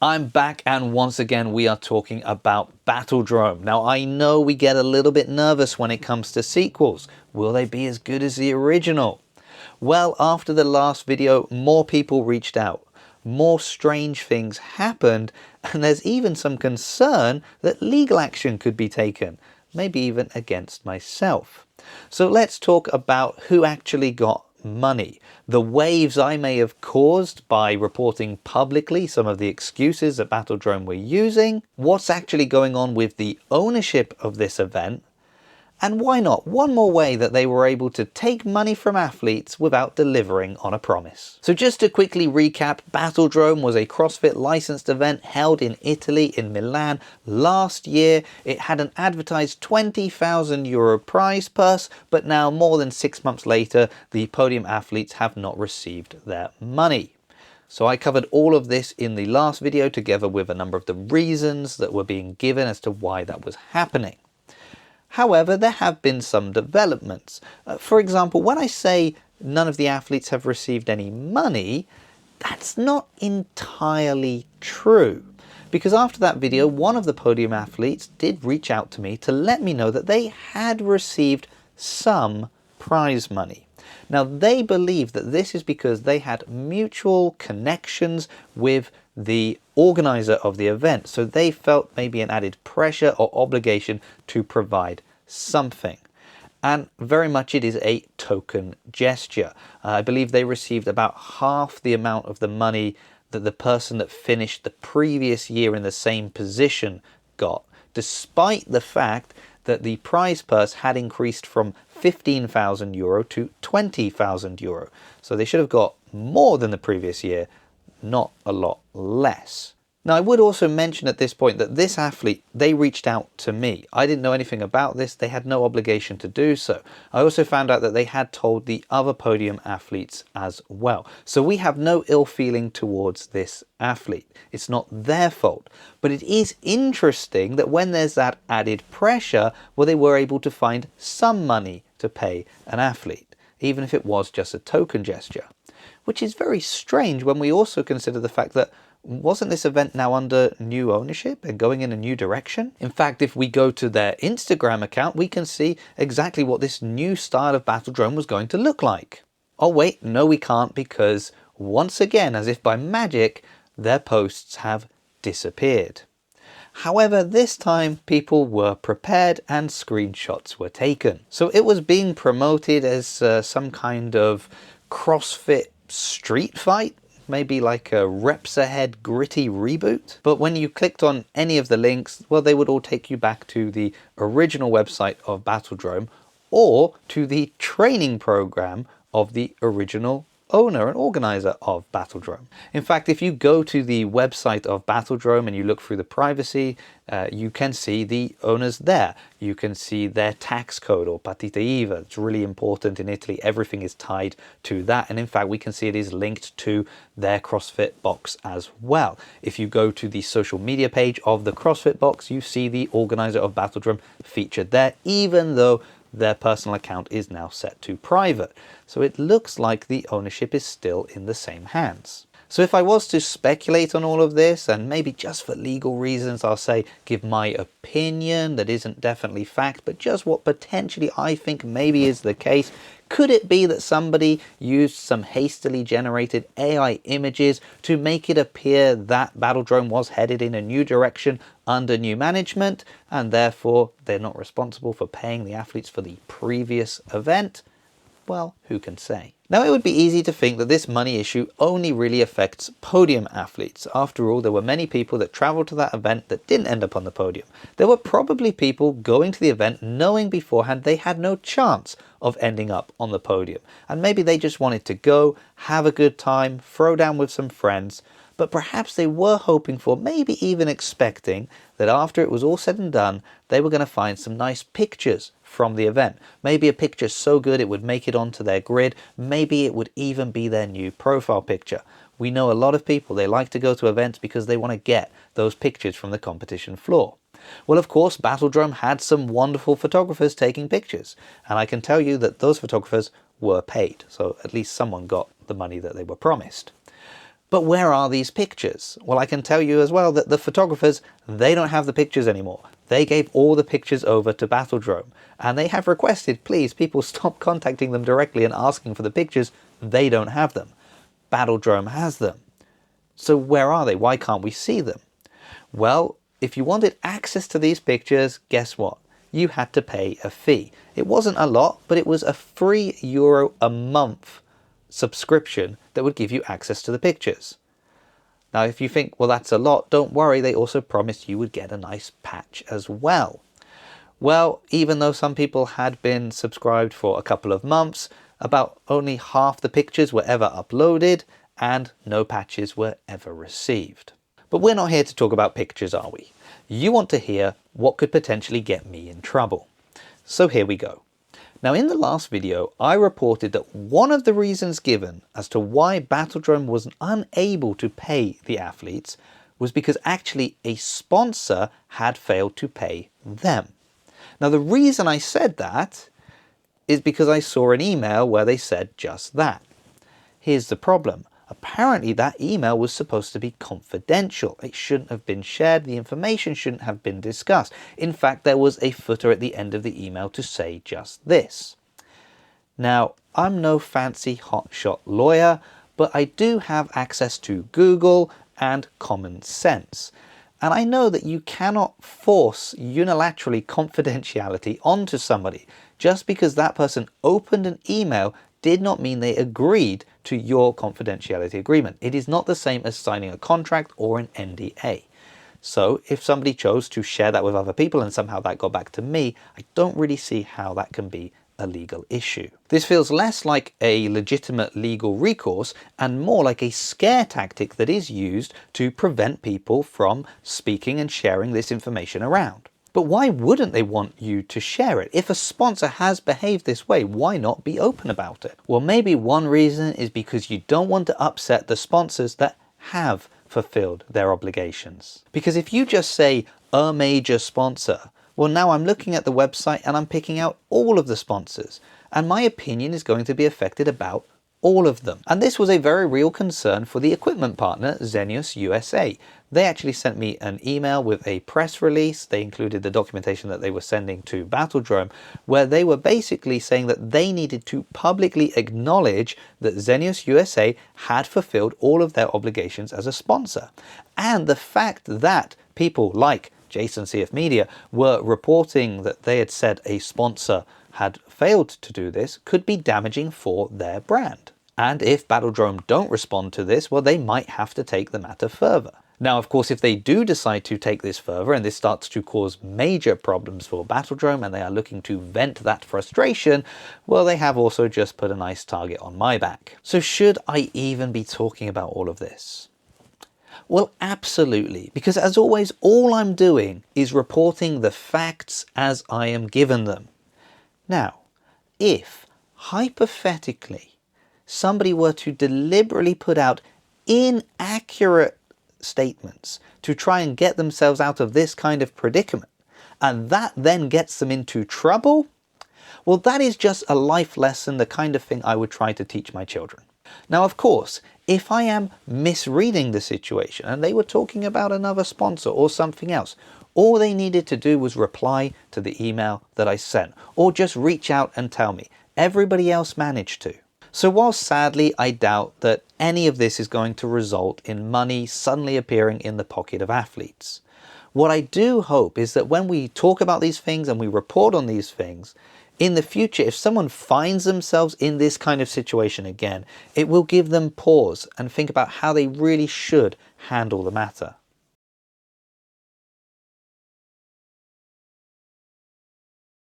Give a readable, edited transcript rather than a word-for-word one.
I'm back, and once again we are talking about BattleDrome. Now I know we get a little bit nervous when it comes to sequels. Will they be as good as the original? Well, after the last video, more people reached out. More strange things happened, and there's even some concern that legal action could be taken, maybe even against myself. So let's talk about who actually got money, the waves I may have caused by reporting publicly some of the excuses that BattleDrome were using, what's actually going on with the ownership of this event, and why not one more way that they were able to take money from athletes without delivering on a promise. So just to quickly recap, BattleDrome was a CrossFit licensed event held in Italy, in Milan last year. It had an advertised €20,000 prize purse, but now more than 6 months later, the podium athletes have not received their money. So I covered all of this in the last video together with a number of the reasons that were being given as to why that was happening. However, there have been some developments. For example, when I say none of the athletes have received any money, that's not entirely true. Because after that video, one of the podium athletes did reach out to me to let me know that they had received some prize money. Now, they believe that this is because they had mutual connections with the organizer of the event, so they felt maybe an added pressure or obligation to provide something. And very much it is a token gesture. I believe they received about half the amount of the money that the person that finished the previous year in the same position got, despite the fact that the prize purse had increased from €15,000 to €20,000. So they should have got more than the previous year, not a lot less. Now, I would also mention at this point that this athlete, they reached out to me. I didn't know anything about this. They had no obligation to do so. I also found out that they had told the other podium athletes as well. So we have no ill feeling towards this athlete. It's not their fault. But it is interesting that when there's that added pressure, well, they were able to find some money to pay an athlete, even if it was just a token gesture. Which is very strange when we also consider the fact that wasn't this event now under new ownership and going in a new direction? In fact, if we go to their Instagram account, we can see exactly what this new style of BattleDrome was going to look like. Oh wait, no we can't, because once again, as if by magic, their posts have disappeared. However, this time people were prepared and screenshots were taken. So it was being promoted as some kind of CrossFit street fight, maybe like a Reps Ahead gritty reboot. But when you clicked on any of the links, well, they would all take you back to the original website of BattleDrome or to the training program of the original owner and organizer of BattleDrome. In fact, if you go to the website of BattleDrome and you look through the privacy, you can see the owners there. You can see their tax code, or partita IVA. It's really important in Italy. Everything is tied to that. And in fact, we can see it is linked to their CrossFit box as well. If you go to the social media page of the CrossFit box, you see the organizer of BattleDrome featured there, even though their personal account is now set to private. So it looks like the ownership is still in the same hands. So if I was to speculate on all of this, and maybe just for legal reasons, I'll say give my opinion that isn't definitely fact, but just what potentially I think maybe is the case. Could it be that somebody used some hastily generated AI images to make it appear that BattleDrome was headed in a new direction under new management, and therefore they're not responsible for paying the athletes for the previous event? Well, who can say? Now, it would be easy to think that this money issue only really affects podium athletes. After all, there were many people that traveled to that event that didn't end up on the podium. There were probably people going to the event knowing beforehand they had no chance of ending up on the podium. And maybe they just wanted to go, have a good time, throw down with some friends. But perhaps they were hoping for, maybe even expecting, that after it was all said and done, they were going to find some nice pictures from the event. Maybe a picture so good it would make it onto their grid. Maybe it would even be their new profile picture. We know a lot of people, they like to go to events because they want to get those pictures from the competition floor. Well, of course, BattleDrome had some wonderful photographers taking pictures. And I can tell you that those photographers were paid. So at least someone got the money that they were promised. But where are these pictures? Well, I can tell you as well that the photographers, they don't have the pictures anymore. They gave all the pictures over to BattleDrome, and they have requested, please, people stop contacting them directly and asking for the pictures. They don't have them. BattleDrome has them. So where are they? Why can't we see them? Well, if you wanted access to these pictures, guess what? You had to pay a fee. It wasn't a lot, but it was a €3 a month subscription that would give you access to the pictures. Now, if you think, well, that's a lot, don't worry, they also promised you would get a nice patch as well. Well, even though some people had been subscribed for a couple of months, about only half the pictures were ever uploaded and no patches were ever received. But we're not here to talk about pictures, are we? You want to hear what could potentially get me in trouble. So here we go. Now, in the last video, I reported that one of the reasons given as to why BattleDrome was unable to pay the athletes was because actually a sponsor had failed to pay them. Now, the reason I said that is because I saw an email where they said just that. Here's the problem. Apparently that email was supposed to be confidential. It shouldn't have been shared. The information shouldn't have been discussed. In fact, there was a footer at the end of the email to say just this. Now, I'm no fancy hotshot lawyer, but I do have access to Google and common sense. And I know that you cannot force unilaterally confidentiality onto somebody. Just because that person opened an email did not mean they agreed to your confidentiality agreement. It is not the same as signing a contract or an NDA. So if somebody chose to share that with other people and somehow that got back to me, I don't really see how that can be a legal issue. This feels less like a legitimate legal recourse and more like a scare tactic that is used to prevent people from speaking and sharing this information around. But why wouldn't they want you to share it? If a sponsor has behaved this way, why not be open about it? Well, maybe one reason is because you don't want to upset the sponsors that have fulfilled their obligations. Because if you just say a major sponsor, well, now I'm looking at the website and I'm picking out all of the sponsors, and my opinion is going to be affected about all of them. And this was a very real concern for the equipment partner, Xenius USA. They actually sent me an email with a press release. They included the documentation that they were sending to BattleDrome, where they were basically saying that they needed to publicly acknowledge that Xenius USA had fulfilled all of their obligations as a sponsor. And the fact that people like Jason CF Media were reporting that they had said a sponsor had failed to do this could be damaging for their brand. And if BattleDrome don't respond to this, well, they might have to take the matter further. Now, of course, if they do decide to take this further and this starts to cause major problems for BattleDrome and they are looking to vent that frustration, well, they have also just put a nice target on my back. So should I even be talking about all of this? Well, absolutely, because as always, all I'm doing is reporting the facts as I am given them. Now, if, hypothetically, somebody were to deliberately put out inaccurate statements to try and get themselves out of this kind of predicament, and that then gets them into trouble, well, that is just a life lesson, the kind of thing I would try to teach my children. Now, of course, if I am misreading the situation and they were talking about another sponsor or something else, all they needed to do was reply to the email that I sent, or just reach out and tell me. Everybody else managed to. So while sadly I doubt that any of this is going to result in money suddenly appearing in the pocket of athletes, what I do hope is that when we talk about these things and we report on these things, in the future, if someone finds themselves in this kind of situation again, it will give them pause and think about how they really should handle the matter.